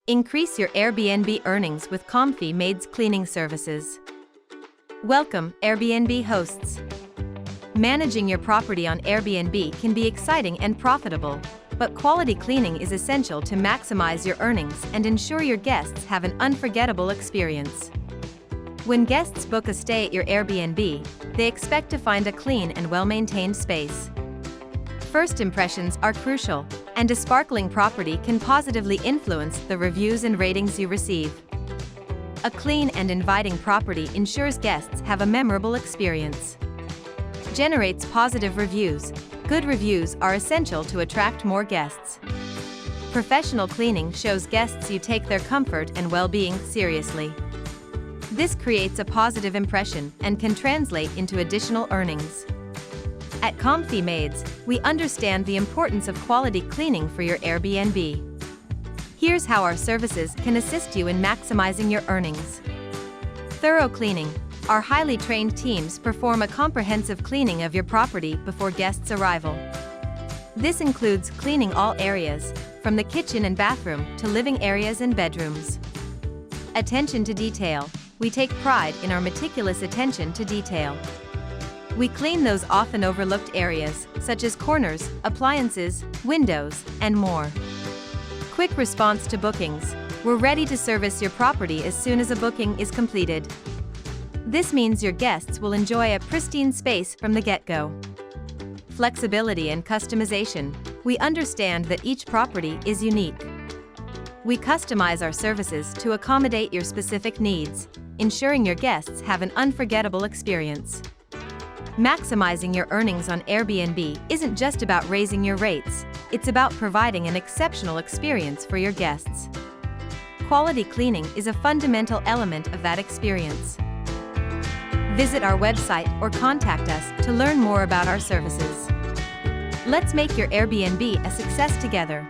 Increase your Airbnb earnings with Komffy Maids cleaning services. Welcome, Airbnb hosts. Managing your property on Airbnb can be exciting and profitable, but quality cleaning is essential to maximize your earnings and ensure your guests have an unforgettable experience. When guests book a stay at your Airbnb, they expect to find a clean and well-maintained space. First impressions are crucial, and a sparkling property can positively influence the reviews and ratings you receive. A clean and inviting property ensures guests have a memorable experience. Generates positive reviews. Good reviews are essential to attract more guests. Professional cleaning shows guests you take their comfort and well-being seriously. This creates a positive impression and can translate into additional earnings. At Komffy Maids, we understand the importance of quality cleaning for your Airbnb. Here's how our services can assist you in maximizing your earnings. Thorough cleaning. Our highly trained teams perform a comprehensive cleaning of your property before guests' arrival. This includes cleaning all areas, from the kitchen and bathroom to living areas and bedrooms. Attention to detail. We take pride in our meticulous attention to detail. We clean those often overlooked areas, such as corners, appliances, windows, and more. Quick response to bookings. We're ready to service your property as soon as a booking is completed. This means your guests will enjoy a pristine space from the get-go. Flexibility and customization. We understand that each property is unique. We customize our services to accommodate your specific needs, ensuring your guests have an unforgettable experience. Maximizing your earnings on Airbnb isn't just about raising your rates, it's about providing an exceptional experience for your guests. Quality cleaning is a fundamental element of that experience. Visit our website or contact us to learn more about our services. Let's make your Airbnb a success together.